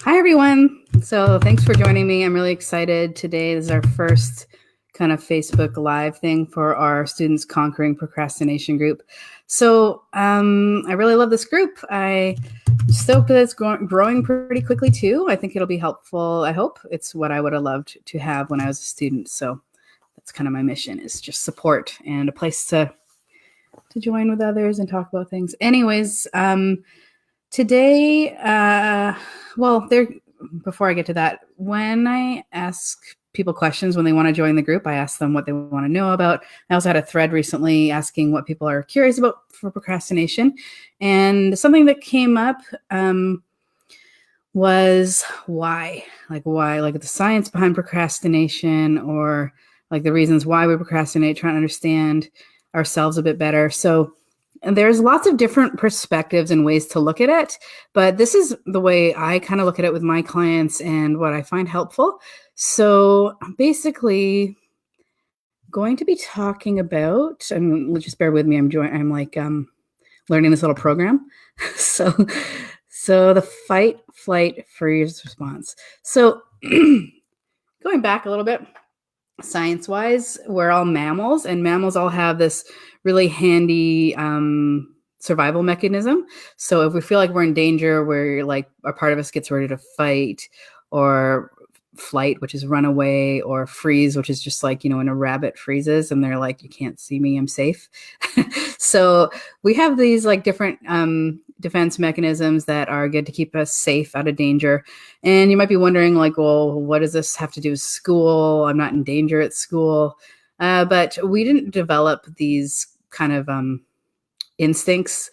Hi, everyone. So thanks for joining me. I'm really excited today. This is our first kind of Facebook Live thing for our Students Conquering Procrastination group. So I really love this group. I'm stoked that it's growing pretty quickly too. I think it'll be helpful. I hope it's what I would have loved to have when I was a student. So that's kind of my mission, is just support and a place to join with others and talk about things. Anyways, today, before I get to that, when I ask people questions when they want to join the group, I ask them what they want to know about. I also had a thread recently asking what people are curious about for procrastination. And something that came up was why, like the science behind procrastination, or like the reasons why we procrastinate, trying to understand ourselves a bit better. So, and there's lots of different perspectives and ways to look at it, but this is the way I kind of look at it with my clients and what I find helpful. So basically, going to be talking about, and just bear with me, I'm learning this little program. so so the fight, flight, freeze response. So going back a little bit, science wise, we're all mammals, and mammals all have this really handy survival mechanism. So if we feel like we're in danger, we're like, a part of us gets ready to fight, or flight, which is run away, or freeze, which is just like, when a rabbit freezes and they're like, you can't see me, I'm safe. So we have these like different defense mechanisms that are good to keep us safe, out of danger. And you might be wondering, like, well, what does this have to do with school? I'm not in danger at school. But we didn't develop these kind of instincts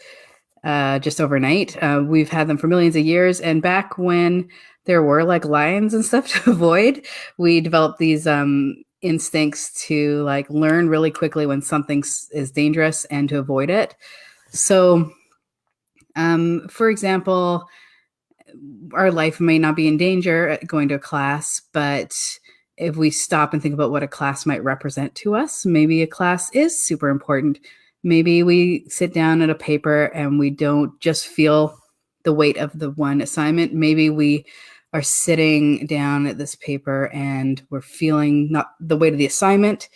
just overnight. We've had them for millions of years. And back when there were like lions and stuff to avoid, we developed these instincts to like learn really quickly when something is dangerous and to avoid it. So, for example, our life may not be in danger going to a class, but if we stop and think about what a class might represent to us, maybe a class is super important. Maybe we sit down at a paper and we don't just feel the weight of the one assignment. Maybe we are sitting down at this paper and we're feeling not the weight of the assignment,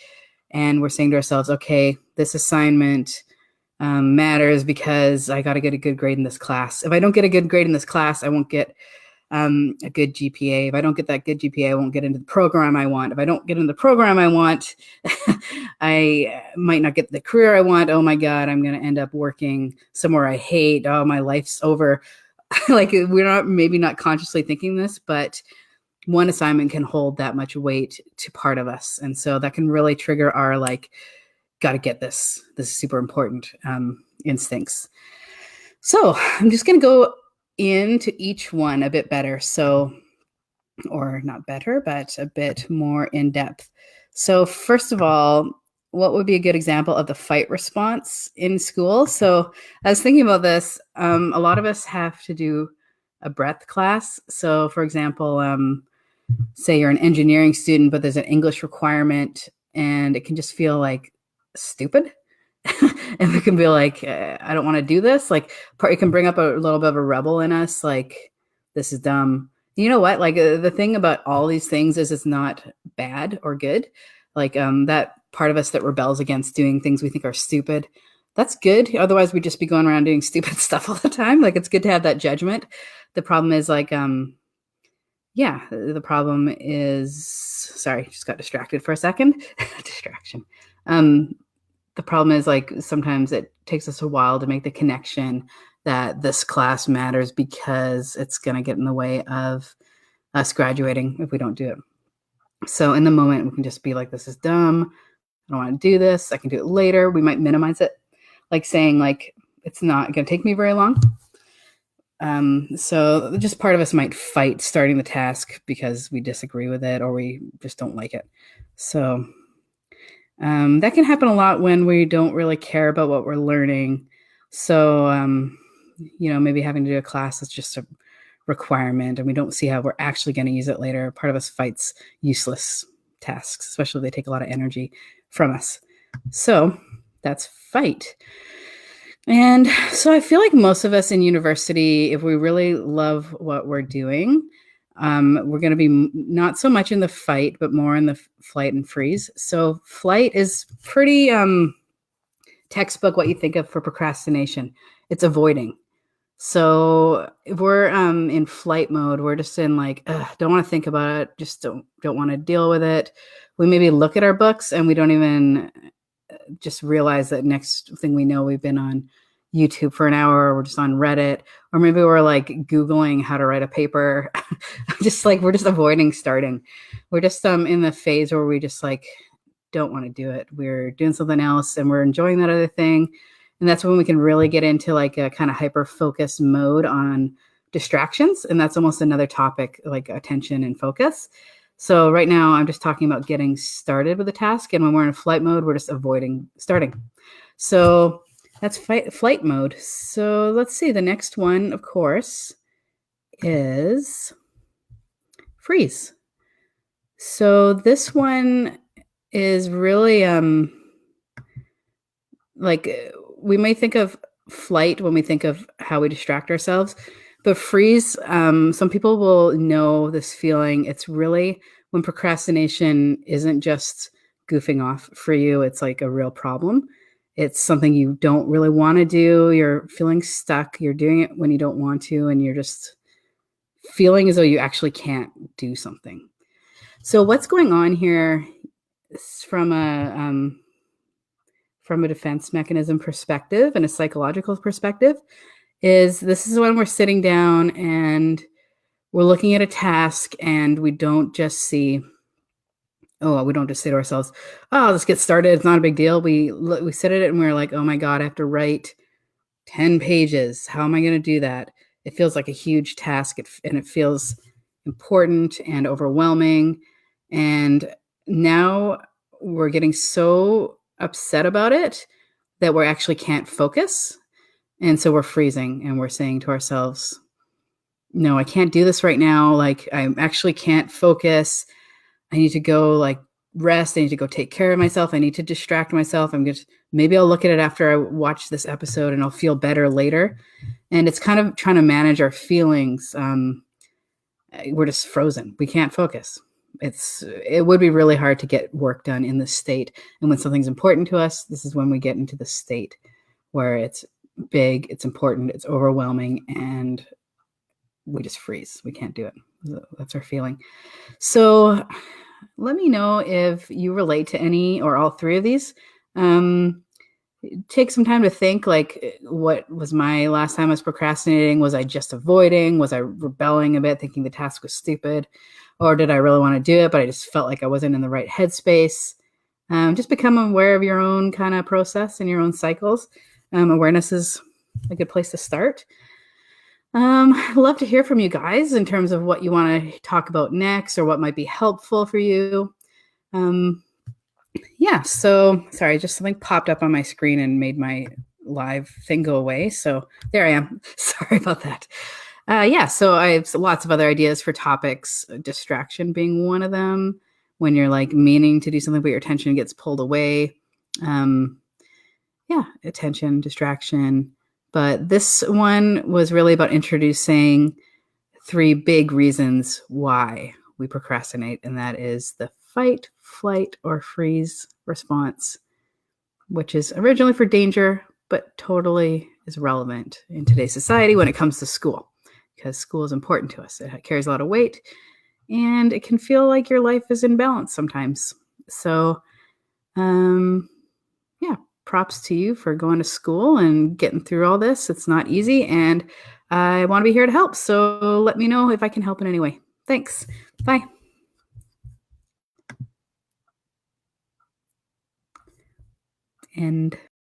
and we're saying to ourselves, okay, this assignment matters because I got to get a good grade in this class. If I don't get a good grade in this class, I won't get a good GPA. If I don't get that good GPA, I won't get into the program I want. If I don't get into the program I want, I might not get the career I want. Oh my God, I'm going to end up working somewhere I hate. Oh, my life's over. Like, we're maybe not consciously thinking this, but one assignment can hold that much weight to part of us. And so that can really trigger our like, got to get this. This is super important instincts. So I'm just going to go into each one a bit better. So, or not better, but a bit more in depth. So first of all, what would be a good example of the fight response in school? So I was thinking about this. A lot of us have to do a breath class. So for example, say you're an engineering student, but there's an English requirement, and it can just feel like stupid. And we can be like, I don't want to do this. Like, it can bring up a little bit of a rebel in us. Like, this is dumb. You know what? Like, the thing about all these things is it's not bad or good. Like, that part of us that rebels against doing things we think are stupid, that's good. Otherwise, we'd just be going around doing stupid stuff all the time. Like, it's good to have that judgment. The problem is like, yeah, the problem is, sorry, just got distracted for a second. Distraction. The problem is like sometimes it takes us a while to make the connection that this class matters because it's going to get in the way of us graduating if we don't do it. So in the moment, we can just be like, this is dumb. I don't want to do this. I can do it later. We might minimize it, like saying like, it's not going to take me very long. So just part of us might fight starting the task because we disagree with it or we just don't like it. So that can happen a lot when we don't really care about what we're learning. So, maybe having to do a class is just a requirement and we don't see how we're actually going to use it later. Part of us fights useless tasks, especially if they take a lot of energy from us. So that's fight. And so I feel like most of us in university, if we really love what we're doing, we're going to be not so much in the fight, but more in the flight and freeze. So flight is pretty textbook what you think of for procrastination. It's avoiding. So if we're in flight mode, we're just in like, don't want to think about it, just don't want to deal with it. We maybe look at our books and we don't even just realize that next thing we know, we've been on YouTube for an hour, or we're just on Reddit, or maybe we're like Googling how to write a paper. Just like we're just avoiding starting. We're just in the phase where we just like don't want to do it. We're doing something else and we're enjoying that other thing. And that's when we can really get into like a kind of hyper focused mode on distractions. And that's almost another topic, like attention and focus. So right now I'm just talking about getting started with a task. And when we're in flight mode, we're just avoiding starting. So that's flight mode. So let's see. The next one, of course, is freeze. So this one is really like we may think of flight when we think of how we distract ourselves, but freeze, some people will know this feeling. It's really when procrastination isn't just goofing off for you, it's like a real problem. It's something you don't really want to do. You're feeling stuck. You're doing it when you don't want to, and you're just feeling as though you actually can't do something. So what's going on here is from a defense mechanism perspective and a psychological perspective is this is when we're sitting down and we're looking at a task and we don't just say to ourselves, oh, let's get started. It's not a big deal. We sit at it and we're like, oh my God, I have to write 10 pages. How am I going to do that? It feels like a huge task and it feels important and overwhelming. And now we're getting so upset about it that we actually can't focus. And so we're freezing and we're saying to ourselves, no, I can't do this right now. Like I actually can't focus. I need to go like rest. I need to go take care of myself. I need to distract myself. Maybe I'll look at it after I watch this episode and I'll feel better later. And it's kind of trying to manage our feelings. We're just frozen. We can't focus. It would be really hard to get work done in this state. And when something's important to us, this is when we get into the state where it's big, it's important, it's overwhelming, and we just freeze. We can't do it. That's our feeling. So let me know if you relate to any or all three of these. Take some time to think, like, what was my last time I was procrastinating? Was I just avoiding? Was I rebelling a bit, thinking the task was stupid? Or did I really want to do it, but I just felt like I wasn't in the right headspace? Just become aware of your own kind of process and your own cycles. Awareness is a good place to start. I'd love to hear from you guys in terms of what you want to talk about next or what might be helpful for you. So sorry, just something popped up on my screen and made my live thing go away. So there I am. Sorry about that. So I have lots of other ideas for topics, distraction being one of them, when you're like meaning to do something, but your attention gets pulled away. Attention, distraction. But this one was really about introducing 3 big reasons why we procrastinate, and that is the fight, flight, or freeze response, which is originally for danger, but totally is relevant in today's society when it comes to school, because school is important to us. It carries a lot of weight, and it can feel like your life is in balance sometimes. So, props to you for going to school and getting through all this. It's not easy, and I want to be here to help. So let me know if I can help in any way. Thanks. Bye. And